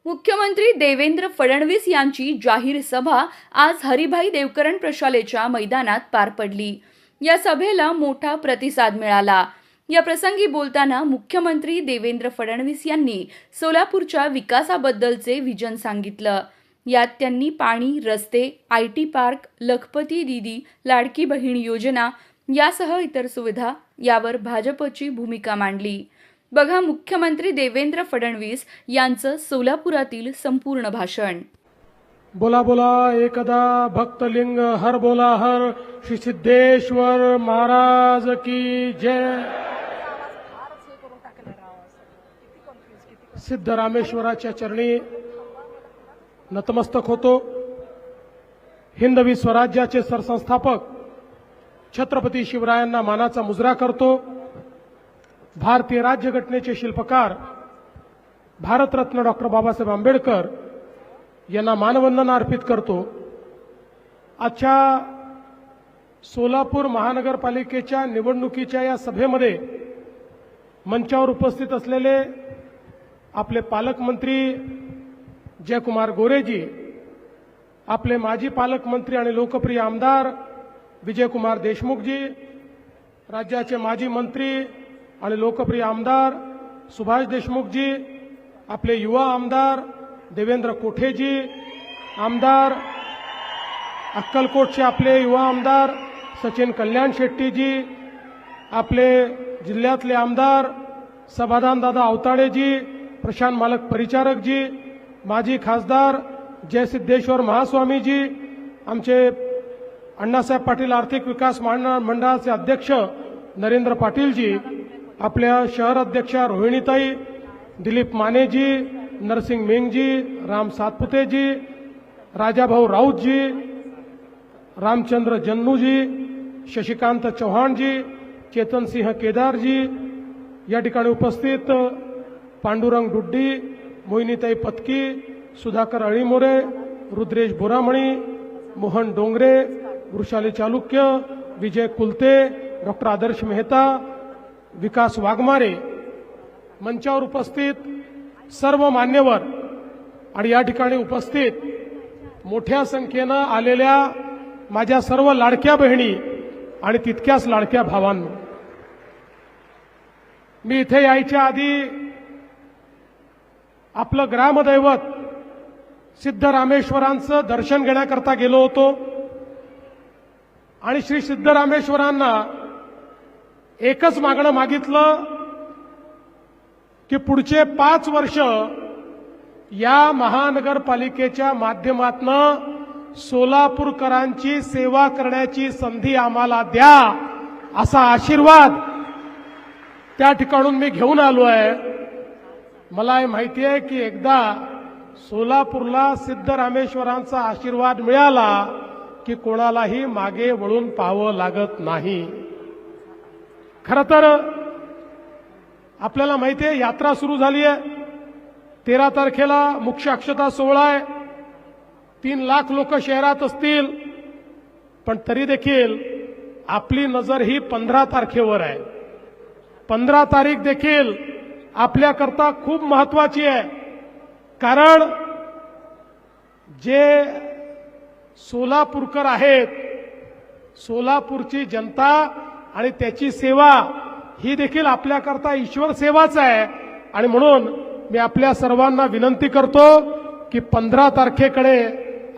मुख्यमंत्री देवेंद्र फडणवीस यांची जाहीर सभा आज हरिभाई देवकरण प्रशालेच्या मैदानात पार पडली। या सभेला मोठा प्रतिसाद मिळाला। या प्रसंगी बोलताना मुख्यमंत्री देवेंद्र फडणवीस यांनी सोलापूरच्या विकासाबद्दलचे विजन सांगितलं। यात त्यांनी पाणी, रस्ते, IT पार्क, लखपती दीदी, लाडकी बहीण योजना यासह इतर सुविधा यावर भाजपची भूमिका मांडली। बघा मुख्यमंत्री देवेंद्र फडणवीस यांचं सोलापुरातील संपूर्ण भाषण। बोला बोला एकदा भक्तलिंग हर बोला हर श्री सिद्धेश्वर महाराज की जय। सिद्धरामेश्वराच्या चरणी नतमस्तक होतो। हिंदवी स्वराज्याचे सरसंस्थापक छत्रपती शिवरायांना मानाचा मुजरा करतो। भारतीय राज्यघटनेचे शिल्पकार भारतरत्न डॉक्टर बाबासाहेब आंबेडकर यांना मानवंदना अर्पित करतो। आजच्या सोलापूर महानगरपालिकेच्या निवडणुकीच्या या सभेमध्ये मंचावर उपस्थित असलेले आपले पालकमंत्री जयकुमार गोरेजी, आपले माजी पालकमंत्री आणि लोकप्रिय आमदार विजयकुमार देशमुखजी, राज्याचे माजी मंत्री आणि लोकप्रिय आमदार सुभाष देशमुखजी, आपले युवा आमदार देवेंद्र कोठेजी, आमदार अक्कलकोटचे आपले युवा आमदार सचिन कल्याण शेट्टीजी, आपले जिल्ह्यातले आमदार समाधान दादा अवताडेजी, प्रशांत मालक परिचारकजी, माजी खासदार जयसिद्धेश्वर महास्वामीजी, आमचे अण्णासाहेब पाटील आर्थिक विकास मंडळाचे अध्यक्ष नरेंद्र पाटीलजी, आपल्या शहर अध्यक्षा रोहिणीताई, दिलीप मानेजी, नरसिंग मेंगजी, राम सातपुतेजी, राजाभाऊ राऊतजी, रामचंद्र जन्नूजी, शशिकांत चौहानजी, चेतनसिंह केदारजी, या ठिकाणी उपस्थित पांडुरंग डुड्डी, मोहिनीताई पत्की, सुधाकर अळीमोरे, रुद्रेश बोरामणी, मोहन डोंगरे, वृषाली चालुक्य, विजय कुलते, डॉक्टर आदर्श मेहता, विकास वाघमारे, मंचावर उपस्थित सर्व मान्यवर आणि या ठिकाणी उपस्थित मोठ्या संख्येनं आलेल्या माझ्या सर्व लाडक्या बहिणी आणि तितक्याच लाडक्या भावांनो, मी इथे यायच्या आधी आपलं ग्रामदैवत सिद्धरामेश्वरांचं दर्शन घेण्याकरता गेलो होतो आणि श्री सिद्धरामेश्वरांना एकच मागणं मागितलं की पुढचे 5 वर्ष या महानगरपालिकेच्या माध्यमातून सोलापूरकरांची सेवा करण्याची संधी आम्हाला द्या, असा आशीर्वाद त्या ठिकाणून मी घेऊन आलो आहे। मला हे माहिती आहे की एकदा सोलापूरला सिद्धरामेश्वरांचा आशीर्वाद मिळाला की कोणालाही मागे वळून पाहावं लागत नाही। खरं तर आपल्याला माहिती आहे यात्रा सुरू झाली आहे। 13 तारखेला मुख्य अक्षता सोहळा आहे। 3 लाख लोक शहरात असतील, पण तरी देखील आपली नजर ही 15 तारखेवर आहे। 15 तारीख देखील आपल्याकरता खूप महत्वाची आहे, कारण जे सोलापूरकर आहेत, सोलापूरची जनता आणि त्याची सेवा ही देखील आपल्याकरता ईश्वर सेवाच आहे। आणि म्हणून मी आपल्या सर्वांना विनंती करतो की 15 तारखेकडे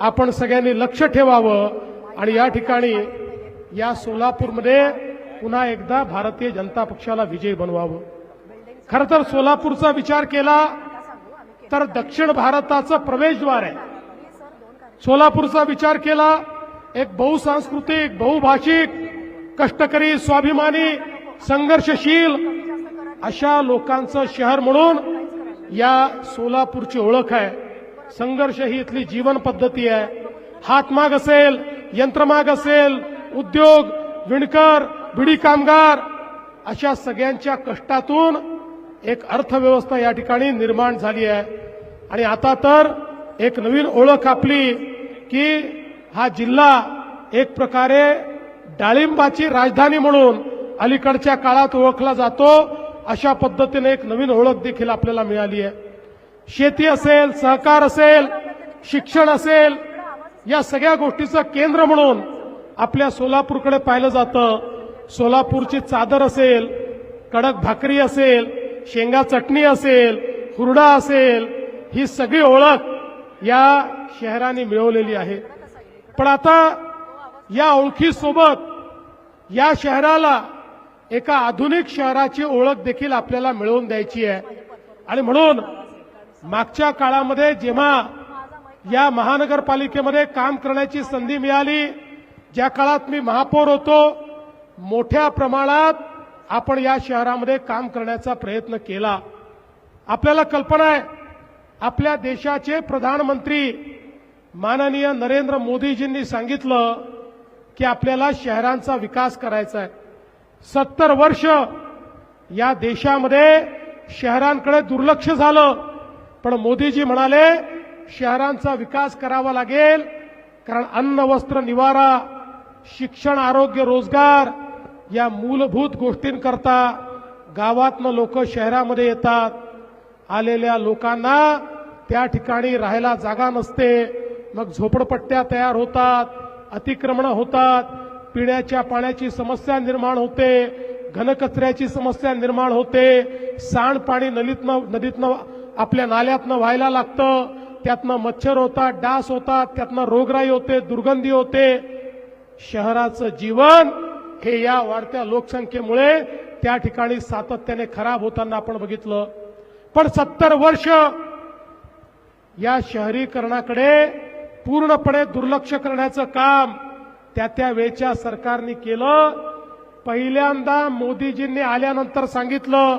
आपण सगळ्यांनी लक्ष ठेवावं आणि या ठिकाणी या सोलापूरमध्ये पुन्हा एकदा भारतीय जनता पक्षाला विजयी बनवावं। खरं तर सोलापूरचा विचार केला तर दक्षिण भारताचं प्रवेशद्वार आहे। सोलापूरचा विचार केला एक बहुसांस्कृतिक, बहुभाषिक, कष्टकरी, स्वाभिमानी, संघर्षशील अशा लोकांचं शहर म्हणून या सोलापूरची ओळख आहे। संघर्ष ही इथली जीवन पद्धती आहे। हातमाग असेल, यंत्रमाग असेल, उद्योग, विणकर, बिडी कामगार अशा सगळ्यांच्या कष्टातून एक अर्थव्यवस्था या ठिकाणी निर्माण झाली आहे। आणि आता तर एक नवीन ओळख आपली की हा जिल्हा एक प्रकारे डाळिंबाची राजधानी म्हणून अलीकडच्या काळात ओळखला जातो। अशा पद्धतीने एक नवीन ओळख देखील आपल्याला मिळाली आहे। शेती असेल, सहकार असेल, शिक्षण असेल, या सगळ्या गोष्टीचं केंद्र म्हणून आपल्या सोलापूरकडे पाहिलं जातं. सोलापूरची चादर असेल, कडक भाकरी असेल, शेंगा चटणी असेल, हुरडा असेल, ही सगळी ओळख या शहराने मिळवलेली आहे. पण आता या ओळखीसोबत या शहराला एका आधुनिक शहराची ओळख देखील आपल्याला मिळवून द्यायची आहे. आणि म्हणून मागच्या काळामध्ये जेव्हा या महानगरपालिकेमध्ये काम करण्याची संधी मिळाली, ज्या काळात मी महापौर होतो, मोठ्या प्रमाणात आपण या शहरामध्ये काम करण्याचा प्रयत्न केला. आपल्याला कल्पना आहे, आपल्या देशाचे प्रधानमंत्री माननीय नरेंद्र मोदीजींनी सांगितलं की आपल्याला शहरांचा विकास करायचा आहे. 70 वर्ष या देशामध्ये शहरांकडे दुर्लक्ष झालं, पण मोदीजी म्हणाले शहरांचा विकास करावा लागेल, कारण अन्न, वस्त्र, निवारा, शिक्षण, आरोग्य, रोजगार या मूलभूत गोष्टींकरता गावातनं लोक शहरामध्ये येतात. आलेल्या लोकांना त्या ठिकाणी राहायला जागा नसते, मग झोपडपट्ट्या तयार होतात, अतिक्रमण होतात, पिण्याच्या पाण्याची समस्या निर्माण होते, घनकचऱ्याची समस्या निर्माण होते, सांडपाणी नदीतनं आपल्या नाल्यातनं व्हायला लागतं, त्यातनं मच्छर होतात, डास होतात, त्यातनं रोगराई होते, दुर्गंधी होते. शहराचं जीवन हे या वाढत्या लोकसंख्येमुळे त्या ठिकाणी सातत्याने खराब होताना आपण बघितलं. पण 70 वर्ष या शहरीकरणाकडे पूर्णपणे दुर्लक्ष करण्याचं काम त्या वेळच्या सरकारने केलं. पहिल्यांदा मोदीजींनी आल्यानंतर सांगितलं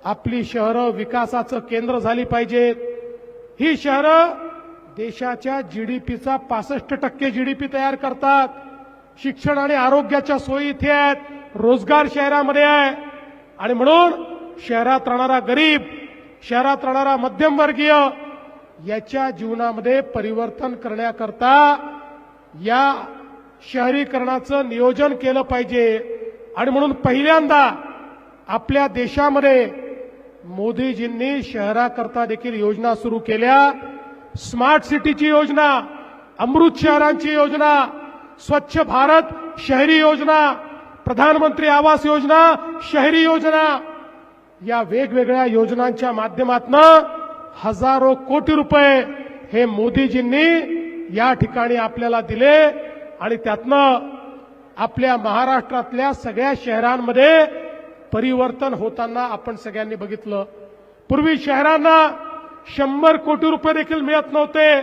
आपली शहरं विकासाचं केंद्र झाली पाहिजेत. ही शहरं देशाच्या जीडीपीचा 65% जीडीपी तयार करतात. शिक्षण आणि आरोग्याच्या सोयी इथे आहेत, रोजगार शहरामध्ये आहे. आणि म्हणून शहरात राहणारा गरीब, शहरात राहणारा मध्यमवर्गीय याच्या जीवनामध्ये परिवर्तन करण्याकरता या शहरीकरणाचं नियोजन केलं पाहिजे. आणि म्हणून पहिल्यांदा आपल्या देशामध्ये मोदीजींनी शहराकरता देखील योजना सुरू केल्या. स्मार्ट सिटीची योजना, अमृत शहरांची योजना, स्वच्छ भारत शहरी योजना, प्रधानमंत्री आवास योजना शहरी योजना, या वेगवेगळ्या योजनांच्या माध्यमातून हजारो कोटी रुपये हे मोदीजींनी या ठिकाणी आपल्याला दिले. आणि त्यातनं आपल्या महाराष्ट्रातल्या सगळ्या शहरांमध्ये परिवर्तन होताना आपण सगळ्यांनी बघितलं. पूर्वी शहरांना 100 कोटी रुपये देखील मिळत नव्हते,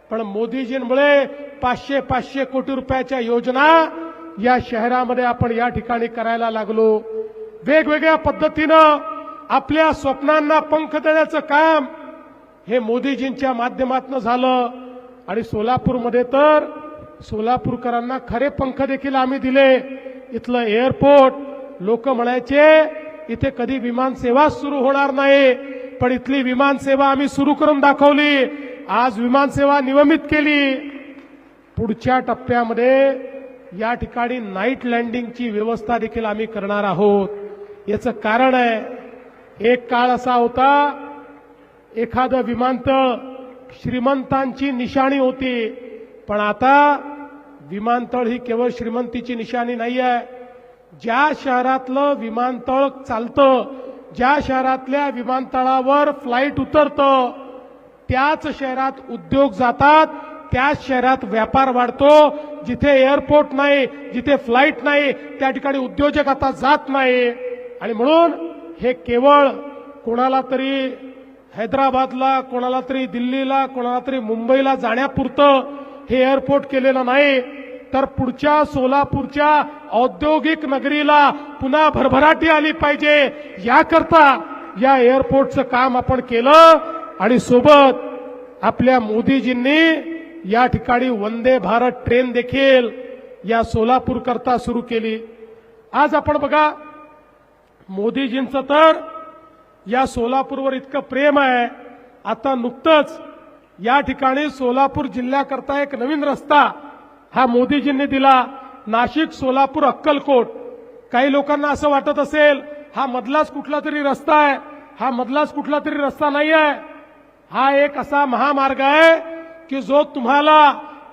पण मोदीजींमुळे 500 कोटी रुपयाच्या योजना या शहरामध्ये आपण या ठिकाणी करायला लागलो. वेगवेगळ्या पद्धतीनं आपल्या स्वप्नांना पंख देण्याचं काम हे मोदीजींच्या माध्यमातून झालं. आणि सोलापूरमध्ये तर सोलापूरकरांना खरे पंख देखील आम्ही दिले. इथलं एअरपोर्ट, लोक म्हणायचे इथे कधी विमानसेवा सुरू होणार नाही, पण इथली विमानसेवा आम्ही सुरू करून दाखवली. आज विमानसेवा नियमित केली. पुढच्या टप्प्यामध्ये या ठिकाणी नाईट लँडिंगची व्यवस्था देखील आम्ही करणार आहोत. याचं कारण आहे, एक काळ असा होता एखादं विमानतळ श्रीमंतांची निशाणी होती, पण आता विमानतळ ही केवळ श्रीमंतीची निशाणी नाही आहे. ज्या शहरातलं विमानतळ चालतं, ज्या शहरातल्या विमानतळावर फ्लाईट उतरतं, त्याच शहरात उद्योग जातात, त्याच शहरात व्यापार वाढतो. जिथे एअरपोर्ट नाही, जिथे फ्लाईट नाही, त्या ठिकाणी उद्योजक आता जात नाही. आणि म्हणून हे केवळ कोणाला तरी हैदराबादला, कोणाला तरी दिल्लीला, कोणाला तरी मुंबईला जाण्यापुरतं हे एअरपोर्ट केलेलं नाही, तर पुढच्या सोलापूरच्या औद्योगिक नगरीला पुन्हा भरभराटी आली पाहिजे, याकरता या एअरपोर्टचं काम आपण केलं. आणि सोबत आपल्या मोदीजींनी या ठिकाणी वंदे भारत ट्रेन देखील या सोलापूर करता सुरू केली. आज आपण बघा, मोदीजींचं तर या सोलापूरवर इतकं प्रेम आहे. आता नुकतंच या ठिकाणी सोलापूर जिल्ह्याकरता एक नवीन रस्ता हा मोदीजींनी दिला, नाशिक, सोलापूर, अक्कलकोट. काही लोकांना असं वाटत असेल हा मधलाच कुठला तरी रस्ता आहे, हा मधलाच कुठला तरी रस्ता नाही आहे. हा एक असा महामार्ग आहे की जो तुम्हाला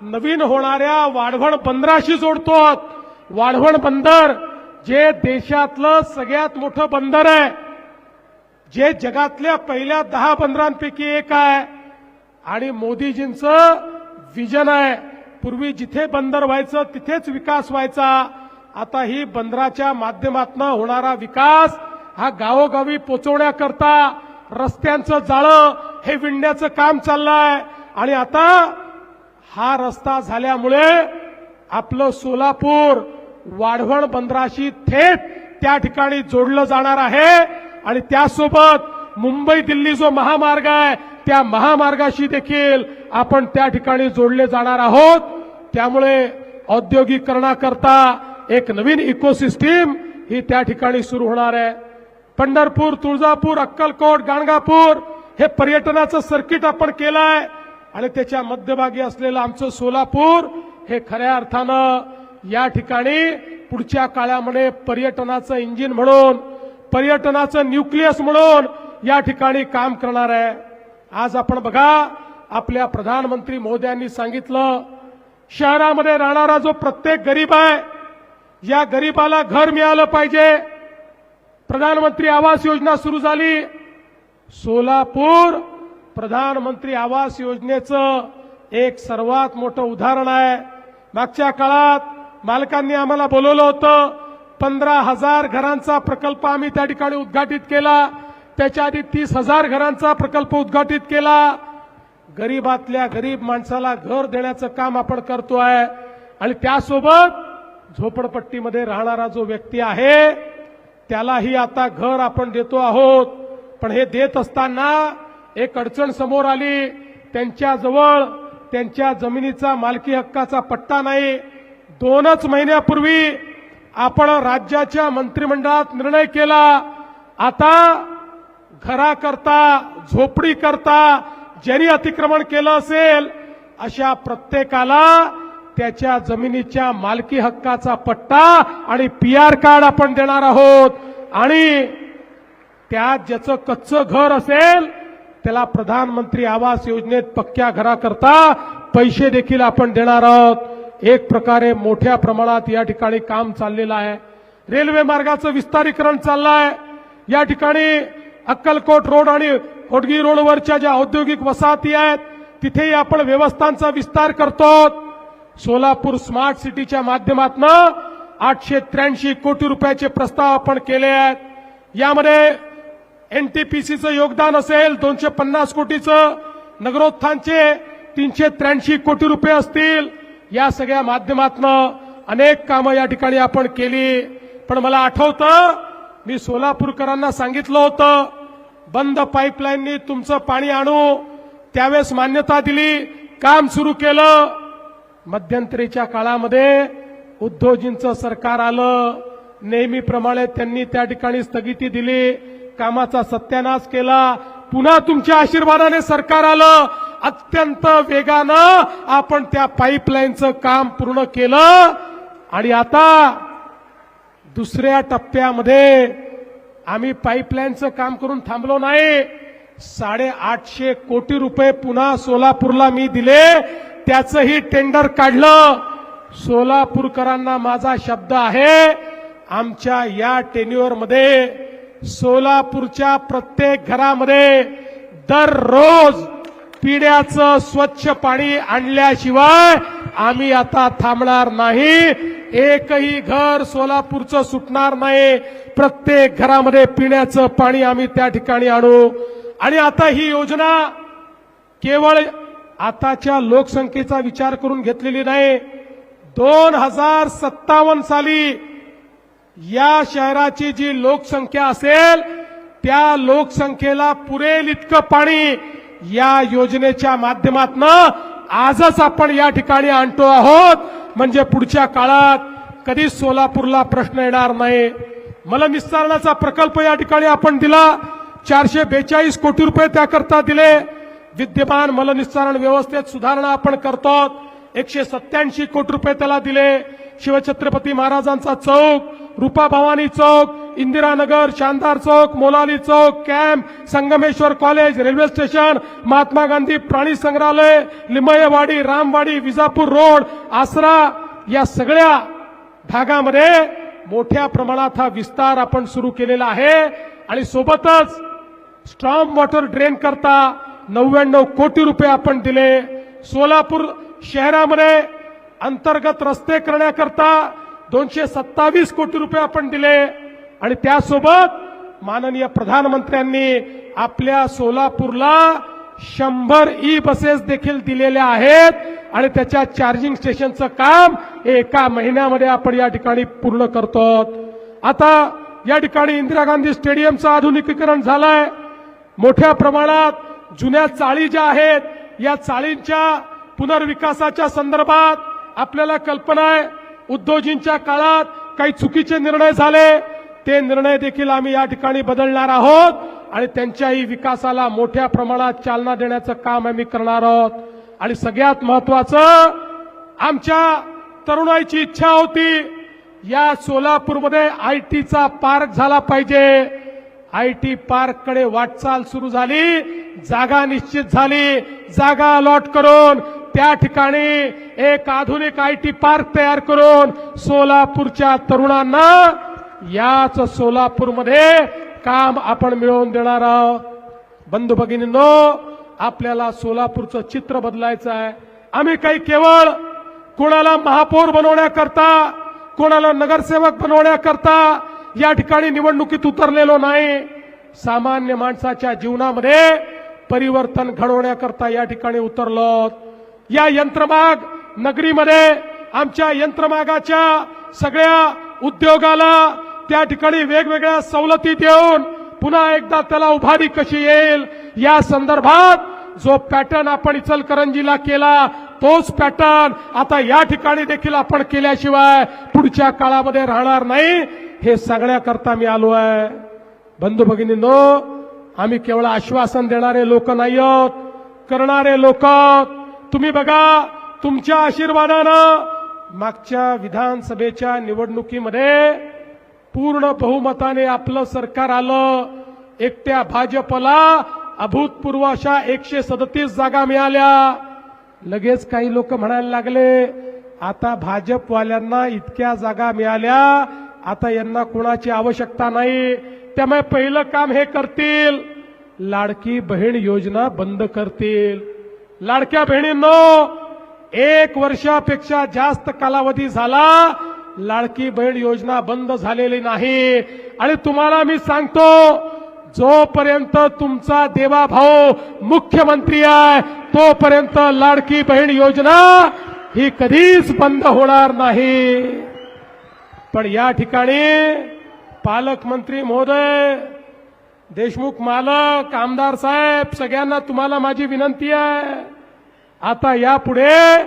नवीन होणाऱ्या वाढवण बंदराशी जोडतो. वाढवण बंदर जे देशातलं सगळ्यात मोठं बंदर आहे, जे जगातल्या पहिल्या 10 बंदरांपैकी एक आहे आणि मोदीजींचं विजन आहे. पूर्वी जिथे बंदर व्हायचं तिथेच विकास व्हायचा. आता ही बंदराच्या माध्यमातून होणारा विकास हा गावोगावी पोचवण्याकरता रस्त्यांचं जाळं हे विणण्याचं काम चाललंय. आणि आता हा रस्ता झाल्यामुळे आपलं सोलापूर वाढवण बंदराशी थेट त्या ठिकाणी जोडलं जाणार आहे. आणि त्यासोबत मुंबई दिल्ली जो महामार्ग आहे त्या महामार्गाशी देखील आपण त्या ठिकाणी जोडले जाणार आहोत. त्यामुळे औद्योगिकरणाकरता एक नवीन इकोसिस्टीम ही त्या ठिकाणी सुरू होणार आहे. पंढरपूर, तुळजापूर, अक्कलकोट, गाणगापूर हे पर्यटनाचं सर्किट आपण केलंय आणि त्याच्या मध्यभागी असलेलं आमचं सोलापूर हे खऱ्या अर्थानं या ठिकाणी पुढच्या काळामध्ये पर्यटनाचं इंजिन म्हणून, पर्यटनाचं न्यूक्लियस म्हणून या ठिकाणी काम करणार आहे. आज आपण बघा, आपल्या प्रधानमंत्री महोदयांनी सांगितलं शहरामध्ये राहणारा जो प्रत्येक गरीब आहे या गरीबाला घर मिळालं पाहिजे. प्रधानमंत्री आवास योजना सुरू झाली. सोलापूर प्रधानमंत्री आवास योजनेचं एक सर्वात मोठं उदाहरण आहे. मागच्या काळात मालकांनी आम्हाला बोलवलं होतं. 15,000 घरांचा प्रकल्प आम्ही त्या ठिकाणी उद्घाटित केला. त्याच्या आधी 30,000 घरांचा प्रकल्प उद्घाटित केला. गरीबातल्या गरीब माणसाला घर देण्याचं काम आपण करतोय आणि त्यासोबत झोपडपट्टीमध्ये राहणारा जो व्यक्ती आहे त्यालाही आता घर आपण देतो आहोत. पण हे देत असताना एक अडचण समोर आली. त्यांच्याजवळ त्यांच्या जमिनीचा मालकी हक्काचा पट्टा नाही. 2च महिन्यापूर्वी आपण राज्याच्या मंत्रिमंडळात निर्णय केला, आता घराकरता, झोपडीकरता ज्यांनी अतिक्रमण केलं असेल अशा प्रत्येकाला त्याच्या जमिनीच्या मालकी हक्काचा पट्टा आणि पीआर कार्ड आपण देणार आहोत. आणि त्यात ज्याचं कच्चं घर असेल त्याला प्रधानमंत्री आवास योजनेत पक्क्या घराकरता पैसे देखील आपण देणार आहोत. एक प्रकारे मोठ्या प्रमाणात या ठिकाणी काम चाललेलं आहे. रेल्वे मार्गाचं विस्तारीकरण चाललंय. या ठिकाणी अक्कलकोट रोड आणि होडगी रोडवरच्या ज्या औद्योगिक वसाहती आहेत तिथेही आपण व्यवस्थांचा विस्तार करतो. सोलापूर स्मार्ट सिटीच्या माध्यमातून 883 कोटी रुपयाचे प्रस्ताव आपण केले आहेत. यामध्ये एनटीपीसीचं योगदान असेल 250 कोटीचं, नगरोत्थानचे 383 कोटी रुपये असतील. या सगळ्या माध्यमातून अनेक कामं या ठिकाणी आपण केली. पण मला आठवतं मी सोलापूरकरांना सांगितलं होतं बंद पाईपलाईननी तुमचं पाणी आणू. त्यावेळेस मान्यता दिली, काम सुरू केलं. मध्यंतरीच्या काळामध्ये उद्धवजींचं सरकार आलं. नेहमीप्रमाणे त्यांनी त्या ठिकाणी स्थगिती दिली, कामाचा सत्यानाश केला. पुन्हा तुमच्या आशीर्वादाने सरकार आलं. अत्यंत वेगानं आपण त्या पाईपलाईनचं काम पूर्ण केलं आणि आता दुसऱ्या टप्प्यामध्ये आम्ही पाईपलाईनचं काम करून थांबलो नाही. 850 कोटी रुपये पुन्हा सोलापूरला मी दिले, त्याचंही टेंडर काढलं. सोलापूरकरांना माझा शब्द आहे, आमच्या या टेन्युअरमध्ये सोलापूरच्या प्रत्येक घरामध्ये दररोज पिण्याचं स्वच्छ पाणी आणल्याशिवाय आम्ही आता थांबणार नाही. एकही घर सोलापूरचं सुटणार नाही. प्रत्येक घरामध्ये पिण्याचं पाणी आम्ही त्या ठिकाणी आणू. आणि आता ही योजना केवळ आताच्या लोकसंख्येचा विचार करून घेतलेली नाही. 2057 साली या शहराची जी लोकसंख्या असेल त्या लोकसंख्येला पुरेल इतकं पाणी या योजनेच्या माध्यमातून आजच आपण या ठिकाणी आणतो आहोत. म्हणजे पुढच्या काळात कधीच सोलापूरला प्रश्न येणार नाही. मलनिस्सारणाचा प्रकल्प या ठिकाणी आपण दिला, 442 कोटी रुपये त्याकरता दिले. विद्यमान मलनिस्सारण व्यवस्थेत सुधारणा आपण करतो, 187 कोटी रुपये त्याला दिले. शिवछत्रपती महाराजांचा चौक, रूपा Bhavani Chowk, Indiranagar, Shandar Chowk, Molali Chowk, camp, Sangameshwar college, railway station, Mahatma Gandhi प्राणी संग्रहालय, लिंबयवाडी, रामवाडी, विजापूर रोड, आसरा या सगळ्या भागामध्ये मोठ्या प्रमाणात हा विस्तार आपण सुरू केलेला आहे आणि सोबतच स्ट्रॉम वॉटर ड्रेन करता 99 कोटी रुपये आपण दिले. सोलापूर शहरामध्ये अंतर्गत रस्ते करण्याकरता 227 कोटी रुपये आपण दिले आणि त्यासोबत माननीय प्रधानमंत्र्यांनी आपल्या सोलापूरला 100 ई बसेस देखील दिलेल्या आहेत आणि त्याच्या चार्जिंग स्टेशनचं काम एका महिन्यामध्ये आपण या ठिकाणी पूर्ण करतो. आता या ठिकाणी इंदिरा गांधी स्टेडियमचं आधुनिकीकरण झालंय. मोठ्या प्रमाणात जुन्या चाळी ज्या आहेत या चाळींच्या पुनर्विकासाच्या संदर्भात आपल्याला कल्पना आहे. उद्योजींच्या काळात काही चुकीचे निर्णय झाले, ते निर्णय देखील आम्ही या ठिकाणी बदलणार आहोत आणि त्यांच्याही विकासाला मोठ्या प्रमाणात चालना देण्याचं काम आम्ही करणार आहोत. आणि सगळ्यात महत्वाचं, आमच्या तरुणाईची इच्छा होती या सोलापूरमध्ये आयटीचा पार्क झाला पाहिजे. आयटी पार्ककडे वाटचाल सुरू झाली, जागा निश्चित झाली. जागा अलॉट करून त्या ठिकाणी एक आधुनिक आयटी पार्क तयार करून सोलापूरच्या तरुणांना याच सोलापूरमध्ये काम आपण मिळवून देणार आहोत. बंधू भगिनींनो, आपल्याला सोलापूरचं चित्र बदलायचं आहे. आम्ही काही केवळ कोणाला महापौर बनवण्याकरता, कोणाला नगरसेवक बनवण्याकरता या ठिकाणी निवडणुकीत उतरलेलो नाही. सामान्य माणसाच्या जीवनामध्ये परिवर्तन घडवण्याकरता या ठिकाणी उतरलो. या यंत्रमाग नगरीमध्ये आमच्या यंत्रमागाच्या सगळ्या उद्योगाला त्या ठिकाणी वेगवेगळ्या सवलती देऊन पुन्हा एकदा त्याला उभारी कशी येईल या संदर्भात जो पॅटर्न आपण इचलकरंजीला केला, तोच पॅटर्न आता या ठिकाणी देखील आपण केल्याशिवाय पुढच्या काळामध्ये राहणार नाही. हे सांगण्याकरता मी आलो आहे. बंधू भगिनींनो, आम्ही केवळ आश्वासन देणारे लोक नाही आहोत, करणारे लोक. तुम्ही बघा, तुमच्या आशीर्वादानं मागच्या विधानसभेच्या निवडणुकीमध्ये पूर्ण बहुमताने आपलं सरकार आलं. एकट्या भाजपला अभूतपूर्व अशा 137 जागा मिळाल्या. लगेच काही लोक म्हणायला लागले, आता भाजपवाल्यांना इतक्या जागा मिळाल्या, आता यांना कोणाची आवश्यकता नाही, त्यामुळे पहिलं काम हे करतील, लाडकी बहीण योजना बंद करतील. लाडक्या बहिणींनो, 1 वर्षापेक्षा जास्त कालावधी झाला, लाडकी बहीण योजना बंद झालेली नाही. आणि तुम्हाला मी सांगतो, जोपर्यंत तुमचा देवाभाऊ मुख्यमंत्री आहे तोपर्यंत लाडकी बहीण योजना ही कधीच बंद होणार नाही. पण या ठिकाणी पालकमंत्री महोदय, देशमुख मालक, आमदार साहेब, सगळ्यांना तुम्हाला माझी विनंती आहे, आता यापुढे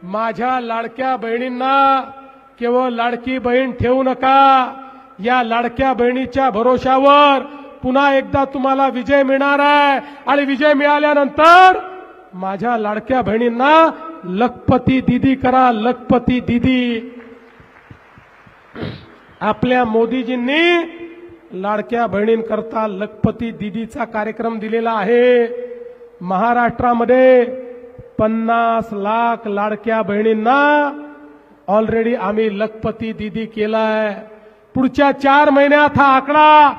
माझ्या लाडक्या बहिणींना केवळ लाडकी बहीण ठेवू नका. या लाडक्या बहिणीच्या भरोशावर पुन्हा एकदा तुम्हाला विजय मिळणार आहे आणि विजय मिळाल्यानंतर माझ्या लाडक्या बहिणींना लखपती दीदी करा, लखपती दीदी. आपल्या मोदीजींनी लाडक्या बहिणींकरता लखपती दीदीचा कार्यक्रम दिलेला आहे. महाराष्ट्रामध्ये 50 लाख लाडक्या बहिणींना ऑलरेडी आम्ही लखपती दीदी केलाय. पुढच्या 4 महिन्यात हा आकडा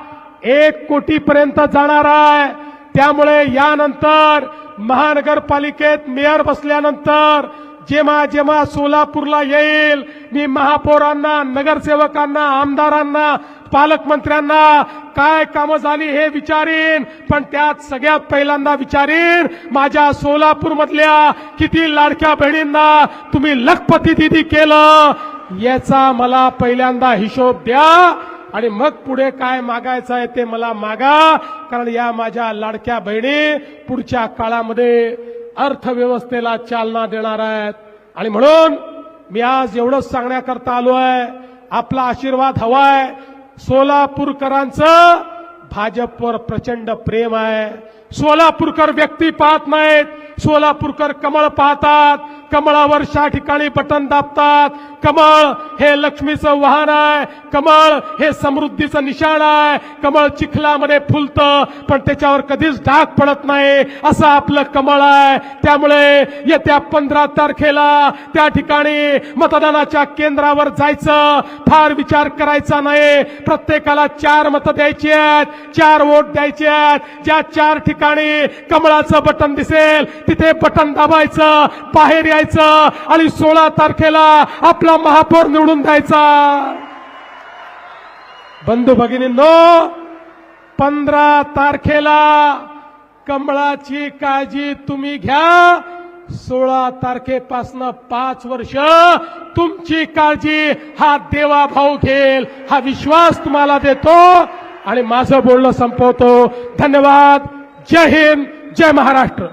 1 कोटीपर्यंत जाणार आहे. त्यामुळे यानंतर महानगरपालिकेत मेयर बसल्यानंतर जेव्हा जेव्हा सोलापूरला येईल, मी महापौरांना, नगरसेवकांना, आमदारांना, पालकमंत्र्यांना काय कामं झाली हे विचारीन, पण त्यात सगळ्यात पहिल्यांदा विचारीन माझ्या सोलापूरमधल्या किती लाडक्या बहिणींना तुम्ही लखपती दीदी केलं, याचा मला पहिल्यांदा हिशोब द्या आणि मग पुढे काय मागायचं आहे ते मला मागा. कारण या माझ्या लाडक्या बहिणी पुढच्या काळामध्ये अर्थव्यवस्थेला चालना देणार आहेत. आणि म्हणून मी आज एवढंच सांगण्याकरता आलो आहे, आपला आशीर्वाद हवाय. सोलापूरकरांचं भाजपवर प्रचंड प्रेम आहे. सोलापूरकर व्यक्ती पाहत नाहीत, सोलापूरकर कमळ पाहतात, कमळावर 6 ठिकाणी बटन दाबतात. कमळ हे लक्ष्मीचं वाहन आहे, कमळ हे समृद्धीचं निशाण आहे. कमळ चिखलामध्ये फुलतं पण त्याच्यावर कधीच डाग पडत नाही, असं आपलं कमळ आहे. त्यामुळे येत्या 15 तारखेला त्या ठिकाणी मतदानाच्या केंद्रावर जायचं, फार विचार करायचा नाही. प्रत्येकाला 4 मतं द्यायची आहेत, 4 वोट द्यायचे आहेत. ज्या 4 ठिकाणी कमळाचं बटन दिसेल तिथे बटन दाबायचं, बाहेर यायचं आणि 16 तारखेला आपला महापौर निवडून द्यायचा. बंधू भगिनींनो, 15 तारखेला कमळाची काळजी तुम्ही घ्या. 16 तारखेपासून 5 वर्ष तुमची काळजी हा देवाभाऊ घेईल, हा विश्वास तुम्हाला देतो आणि माझं बोलणं संपवतो. धन्यवाद. जय हिंद, जय महाराष्ट्र.